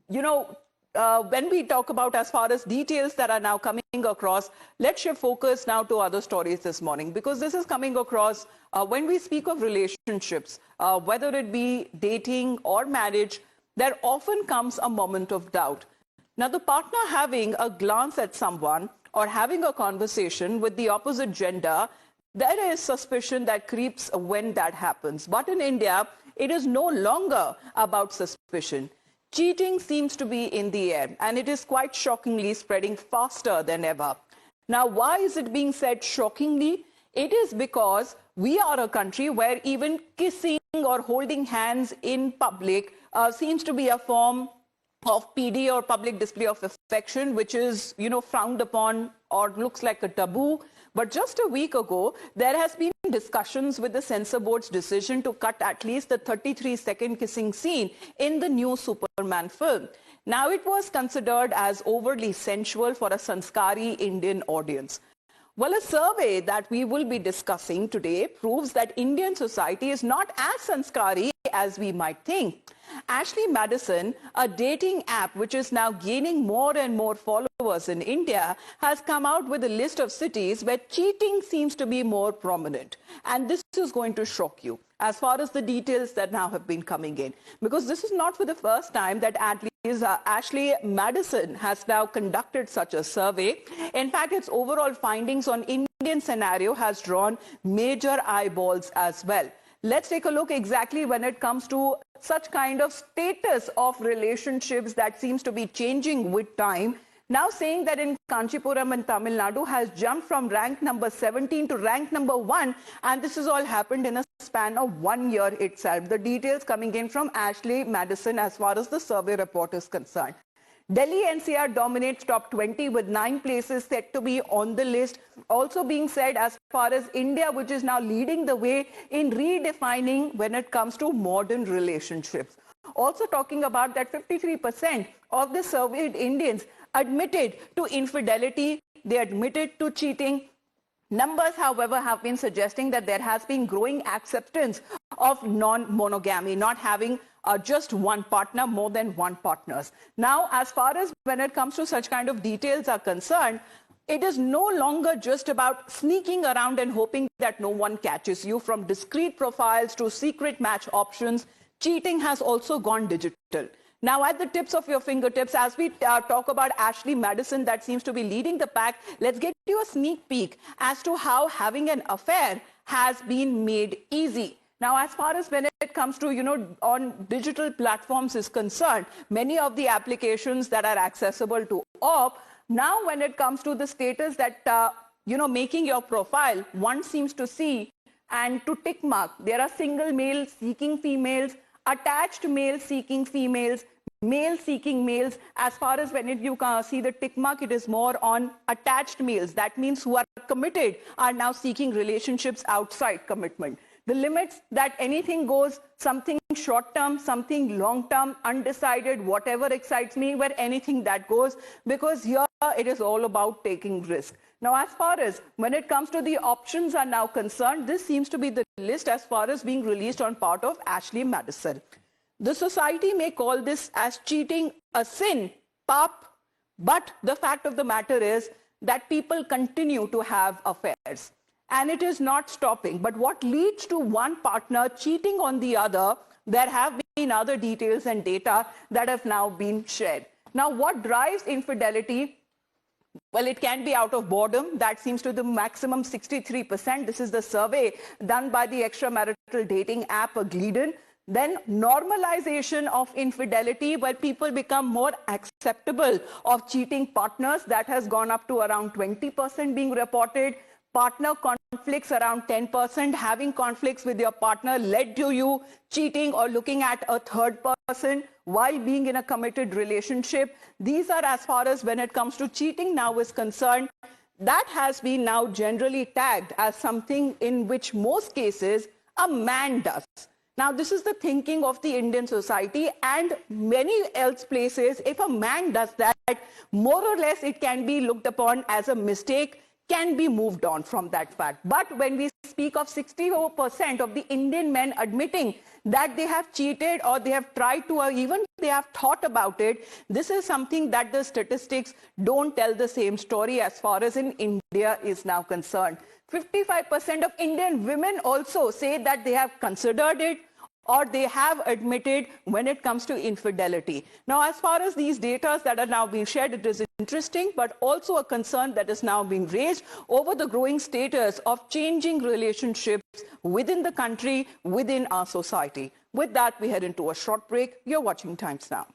when we talk about as far as details that are now coming across, let's shift focus now to other stories this morning, because this is coming across when we speak of relationships, whether it be dating or marriage, there often comes a moment of doubt. Now, the partner having a glance at someone or having a conversation with the opposite gender, there is suspicion that creeps when that happens. But in India, it is no longer about suspicion. Cheating seems to be in the air, and it is quite shockingly spreading faster than ever. Now, why is it being said shockingly? It is because we are a country where even kissing or holding hands in public seems to be a form of PD or public display of affection, which is, frowned upon or looks like a taboo. But just a week ago, there has been discussions with the censor board's decision to cut at least the 33-second kissing scene in the new Superman film. Now, it was considered as overly sensual for a sanskari Indian audience. Well, a survey that we will be discussing today proves that Indian society is not as sanskari as we might think. Ashley Madison, a dating app which is now gaining more and more followers in India, has come out with a list of cities where cheating seems to be more prominent. And this is going to shock you as far as the details that now have been coming in. Because this is not for the first time that Ashley Madison has now conducted such a survey. In fact, its overall findings on Indian scenario has drawn major eyeballs as well. Let's take a look exactly when it comes to such kind of status of relationships that seems to be changing with time. Now saying that in Kanchipuram and Tamil Nadu has jumped from rank number 17 to rank number 1, and this has all happened in a span of 1 year itself. The details coming in from Ashley Madison as far as the survey report is concerned. Delhi NCR dominates top 20 with 9 places set to be on the list. Also being said as far as India, which is now leading the way in redefining when it comes to modern relationships. Also talking about that 53% of the surveyed Indians admitted to infidelity, they admitted to cheating. Numbers, however, have been suggesting that there has been growing acceptance of non-monogamy, not having just one partner, more than one partners. Now, as far as when it comes to such kind of details are concerned, it is no longer just about sneaking around and hoping that no one catches you. From discreet profiles to secret match options, cheating has also gone digital. Now, at the tips of your fingertips, as we talk about Ashley Madison that seems to be leading the pack, let's get you a sneak peek as to how having an affair has been made easy. Now, as far as when it comes to, on digital platforms is concerned, many of the applications that are accessible to all, now when it comes to the status that, making your profile, one seems to see and to tick mark. There are single males seeking females, attached males seeking females, male seeking males. As far as when you see the tick mark, it is more on attached males. That means who are committed are now seeking relationships outside commitment. The limits that anything goes, something short-term, something long-term, undecided, whatever excites me, where anything that goes, because here it is all about taking risk. Now, as far as when it comes to the options are now concerned, this seems to be the list as far as being released on part of Ashley Madison. The society may call this as cheating a sin, pap, but the fact of the matter is that people continue to have affairs. And it is not stopping. But what leads to one partner cheating on the other, there have been other details and data that have now been shared. Now, what drives infidelity? Well, it can be out of boredom. That seems to be the maximum 63%. This is the survey done by the extra-marital dating app Glidden. Then normalization of infidelity, where people become more acceptable of cheating partners. That has gone up to around 20% being reported. Partner conflicts around 10%. Having conflicts with your partner led to you cheating or looking at a third person while being in a committed relationship. These are as far as when it comes to cheating now is concerned. That has been now generally tagged as something in which most cases a man does. Now, this is the thinking of the Indian society and many else places. If a man does that, more or less it can be looked upon as a mistake. can be moved on from that fact. But when we speak of 64% of the Indian men admitting that they have cheated or they have tried to, or even they have thought about it, this is something that the statistics don't tell the same story as far as in India is now concerned. 55% of Indian women also say that they have considered it or they have admitted when it comes to infidelity. Now, as far as these data that are now being shared, it is interesting, but also a concern that is now being raised over the growing status of changing relationships within the country, within our society. With that, we head into a short break. You're watching Times Now.